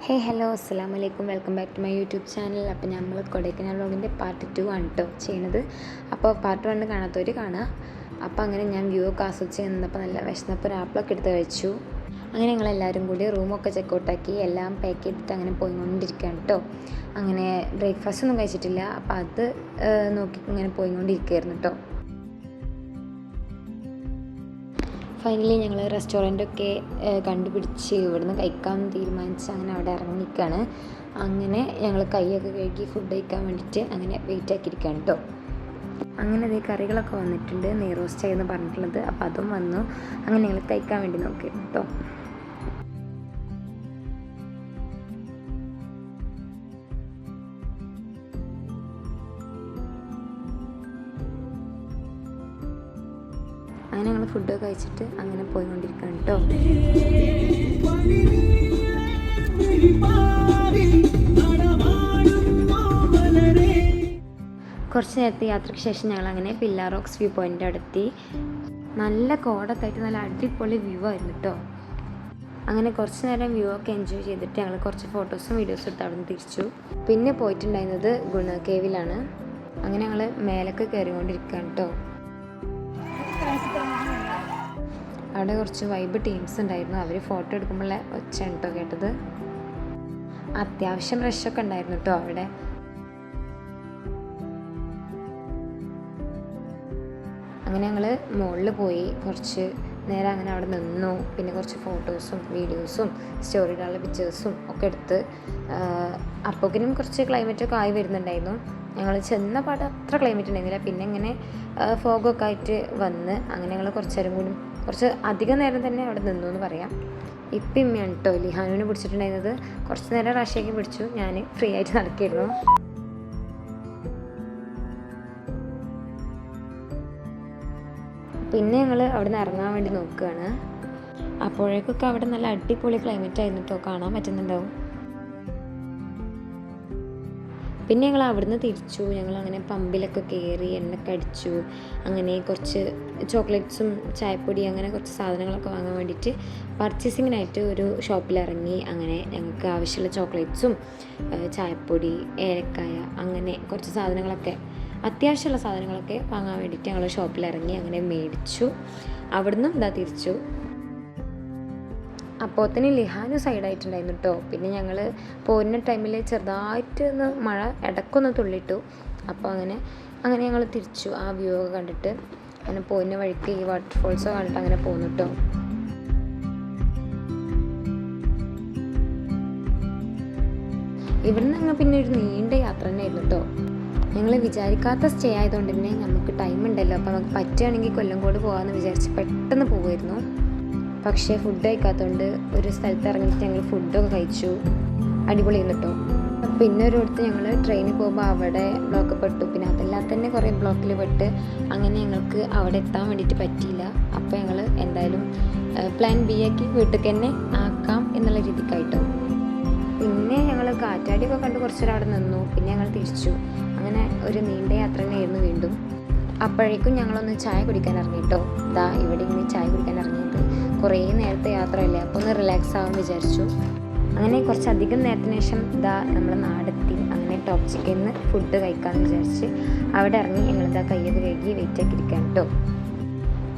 ഹേ hello അസ്സലാമു അലൈക്കും, welcome back to my YouTube channel. അപ്പോൾ നമ്മൾ കൊടൈക്കനാൽ വ്ളോഗിൻ്റെ പാർട്ട് 2 ആണ് കേട്ടോ ചെയ്യുന്നത്. അപ്പോൾ പാർട്ട് 1 കാണാത്തവർ കാണുക. അപ്പോൾ അങ്ങനെ ഞാൻ വ്യൂ ഒക്കെ ആസ്വദിച്ച് നിന്നപ്പോൾ നല്ല വിശന്നപ്പോൾ ഒരു ആപ്പിളൊക്കെ എടുത്ത് കഴിച്ചു. അങ്ങനെ ഞങ്ങളെല്ലാവരും കൂടി റൂമൊക്കെ ചെക്കൗട്ടാക്കി എല്ലാം പാക്ക് ചെയ്തിട്ട് അങ്ങനെ പോയിക്കൊണ്ടിരിക്കുകയാണ് കേട്ടോ. അങ്ങനെ ബ്രേക്ക്ഫാസ്റ്റ് ഒന്നും കഴിച്ചിട്ടില്ല, അപ്പോൾ അത് നോക്കി ഇങ്ങനെ പോയിക്കൊണ്ടിരിക്കുകയായിരുന്നു കേട്ടോ. ഫൈനലി ഞങ്ങൾ റെസ്റ്റോറൻറ്റൊക്കെ കണ്ടുപിടിച്ച് ഇവിടുന്ന് കഴിക്കാമെന്ന് തീരുമാനിച്ച് അങ്ങനെ അവിടെ ഇറങ്ങിയിരിക്കുകയാണ്. അങ്ങനെ ഞങ്ങൾ കൈയൊക്കെ കഴുകി ഫുഡ് കഴിക്കാൻ വേണ്ടിയിട്ട് അങ്ങനെ വെയിറ്റ് ആക്കിയിരിക്കുകയാണ് കേട്ടോ. അങ്ങനെ അതേ കറികളൊക്കെ വന്നിട്ടുണ്ട്, നെയ്റോസ്റ്റ് എന്ന് പറഞ്ഞിട്ടുള്ളത്. അപ്പോൾ അതും വന്നു. അങ്ങനെ ഞങ്ങൾ കഴിക്കാൻ വേണ്ടി നോക്കി കേട്ടോ. അങ്ങനെ ഞങ്ങൾ ഫുഡൊക്കെ കഴിച്ചിട്ട് അങ്ങനെ പോയിക്കൊണ്ടിരിക്കുകയാണ് കേട്ടോ. കുറച്ച് നേരത്തെ യാത്രയ്ക്ക് ശേഷം ഞങ്ങൾ അങ്ങനെ പില്ലാർ റോക്സ് വ്യൂ പോയിൻ്റ് അടുത്തി. നല്ല കോടൊക്കെ ആയിട്ട് നല്ല അടിപൊളി വ്യൂ ആയിരുന്നു കേട്ടോ. അങ്ങനെ കുറച്ച് നേരം വ്യൂ ഒക്കെ എൻജോയ് ചെയ്തിട്ട് ഞങ്ങൾ കുറച്ച് ഫോട്ടോസും വീഡിയോസും എടുത്ത് അവിടെ നിന്ന് തിരിച്ചു. പിന്നെ പോയിട്ടുണ്ടായിരുന്നത് ഗുണ കേവിലാണ്. അങ്ങനെ ഞങ്ങൾ മേലൊക്കെ കയറിക്കൊണ്ടിരിക്കുകയാണ് കേട്ടോ. അവിടെ കുറച്ച് വൈബ് ടീംസ് ഉണ്ടായിരുന്നു. അവർ ഫോട്ടോ എടുക്കുമ്പോഴേ ഒച്ചയാണ് കേട്ടോ കേട്ടത്. അത്യാവശ്യം റഷൊക്കെ ഉണ്ടായിരുന്നു കേട്ടോ അവിടെ. അങ്ങനെ ഞങ്ങൾ മുകളിൽ പോയി കുറച്ച് നേരം അങ്ങനെ അവിടെ നിന്നു. പിന്നെ കുറച്ച് ഫോട്ടോസും വീഡിയോസും സ്റ്റോറി ഇടാനുള്ള പിക്ചേഴ്സും ഒക്കെ എടുത്ത്. അപ്പോഴേക്കും കുറച്ച് ക്ലൈമറ്റൊക്കെ ആയി വരുന്നുണ്ടായിരുന്നു. ഞങ്ങൾ ചെന്ന പാട് അത്ര ക്ലൈമറ്റ് ഉണ്ടായിരുന്നില്ല. പിന്നെ ഇങ്ങനെ ഫോഗൊക്കെ ആയിട്ട് വന്ന് അങ്ങനെ ഞങ്ങൾ കുറച്ച് അധികം നേരം തന്നെ അവിടെ നിന്നു എന്ന് പറയാം. ഇപ്പം ഇമ്മയാണ് കേട്ടോ ലിഹാനുവിനെ പിടിച്ചിട്ടുണ്ടായിരുന്നത്. കുറച്ച് നേരം റഷ്യാക്കി പിടിച്ചു, ഞാൻ ഫ്രീ ആയിട്ട് നടക്കായിരുന്നു. പിന്നെ ഞങ്ങൾ അവിടെ നിന്ന് ഇറങ്ങാൻ വേണ്ടി നോക്കുകയാണ്. അപ്പോഴേക്കൊക്കെ അവിടെ നല്ല അടിപൊളി ക്ലൈമറ്റ് ആയിരുന്നു കേട്ടോ, കാണാൻ പറ്റുന്നുണ്ടാവും. പിന്നെ ഞങ്ങൾ അവിടുന്ന് തിരിച്ചു. ഞങ്ങൾ അങ്ങനെ പമ്പിലൊക്കെ കയറി എണ്ണയൊക്കെ അടിച്ചു. അങ്ങനെ കുറച്ച് ചോക്ലേറ്റ്സും ചായപ്പൊടി അങ്ങനെ കുറച്ച് സാധനങ്ങളൊക്കെ വാങ്ങാൻ വേണ്ടിയിട്ട് പർച്ചേസിങ്ങിനായിട്ട് ഒരു ഷോപ്പിലിറങ്ങി. അങ്ങനെ ഞങ്ങൾക്ക് ആവശ്യമുള്ള ചോക്ലേറ്റ്സും ചായപ്പൊടി, ഏലക്കായ അങ്ങനെ കുറച്ച് സാധനങ്ങളൊക്കെ അത്യാവശ്യമുള്ള സാധനങ്ങളൊക്കെ വാങ്ങാൻ വേണ്ടിയിട്ട് ഞങ്ങൾ ഷോപ്പിലിറങ്ങി അങ്ങനെ മേടിച്ചു. അവിടുന്ന് തിരിച്ചു. അപ്പോൾ തന്നെ ലിഹാനു സൈഡായിട്ടുണ്ടായിരുന്നു കേട്ടോ. പിന്നെ ഞങ്ങൾ പോരുന്ന ടൈമിൽ ചെറുതായിട്ട് മഴ ഇടയ്ക്കൊന്ന് തുള്ളിയിട്ടു. അപ്പോൾ അങ്ങനെ ഞങ്ങൾ തിരിച്ചു. ആ വ്യൂ ഒക്കെ കണ്ടിട്ട് അങ്ങനെ പോരുന്ന വഴിക്ക് ഈ വാട്ടർഫോൾസൊക്കെ കണ്ടിട്ട് അങ്ങനെ പോന്നു കേട്ടോ. ഇവിടുന്ന് ഞങ്ങൾ പിന്നെ ഒരു നീണ്ട യാത്ര തന്നെയായിരുന്നു കേട്ടോ. ഞങ്ങൾ വിചാരിക്കാത്ത സ്റ്റേ ആയതുകൊണ്ട് തന്നെ നമുക്ക് ടൈം ഉണ്ടല്ലോ, അപ്പോൾ നമുക്ക് പറ്റുകയാണെങ്കിൽ കൊല്ലംകോട് പോകാമെന്ന് വിചാരിച്ച് പെട്ടെന്ന് പോകുമായിരുന്നു. പക്ഷേ ഫുഡ് കഴിക്കാത്തതുകൊണ്ട് ഒരു സ്ഥലത്ത് ഇറങ്ങിയിട്ട് ഞങ്ങൾ ഫുഡൊക്കെ കഴിച്ചു. അടിപൊളിയായിരുന്നു കേട്ടോ. പിന്നെ ഒരിടത്ത് ഞങ്ങൾ ട്രെയിനിൽ പോകുമ്പോൾ അവിടെ ബ്ലോക്ക് പെട്ടു. പിന്നെ അതെല്ലാം തന്നെ കുറേ ബ്ലോക്കിൽ പെട്ട് അങ്ങനെ ഞങ്ങൾക്ക് അവിടെ എത്താൻ വേണ്ടിയിട്ട് പറ്റിയില്ല. അപ്പോൾ ഞങ്ങൾ എന്തായാലും പ്ലാൻ ബി ആക്കി വീട്ടിൽ തന്നെ ആക്കാം എന്നുള്ള രീതിക്കായിട്ടോ. പിന്നെ ഞങ്ങൾ കാറ്റാടിയൊക്കെ കണ്ട് കുറച്ചേരം അവിടെ നിന്നു. പിന്നെ ഞങ്ങൾ തിരിച്ചു. അങ്ങനെ ഒരു നീണ്ട യാത്ര തന്നെയായിരുന്നു വീണ്ടും. അപ്പോഴേക്കും ഞങ്ങളൊന്ന് ചായ കുടിക്കാൻ ഇറങ്ങി കേട്ടോ. ഇവിടെ ഇങ്ങനെ ചായ കുടിക്കാൻ ഇറങ്ങിയത് കുറേ നേരത്തെ യാത്രയല്ലേ, അപ്പോൾ ഒന്ന് റിലാക്സ് ആവാൻ വിചാരിച്ചു. അങ്ങനെ കുറച്ചധികം നേരത്തിന് ശേഷം നമ്മൾ നാടെത്തി. അങ്ങനെ ടോപ്പ് ചിക്കനിന്ന് ഫുഡ് കഴിക്കാമെന്ന് വിചാരിച്ച് അവിടെ ഇറങ്ങി ഞങ്ങൾ കയ്യൊക്കെ കഴുകി വെയിറ്റ് ആക്കിയിരിക്കാം കേട്ടോ.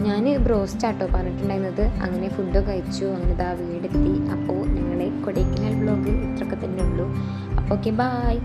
ഞാൻ ബ്രോസ്റ്റാട്ടോ പറഞ്ഞിട്ടുണ്ടായിരുന്നത്. അങ്ങനെ ഫുഡ് കഴിച്ചു. അങ്ങനെ വീടെത്തി. അപ്പോൾ ഞങ്ങളുടെ കൊടൈക്കനാൽ വ്ളോഗ് ഇത്രയൊക്കെ തന്നെ ഉള്ളൂ. അപ്പോൾ ഓക്കെ, ബായ്.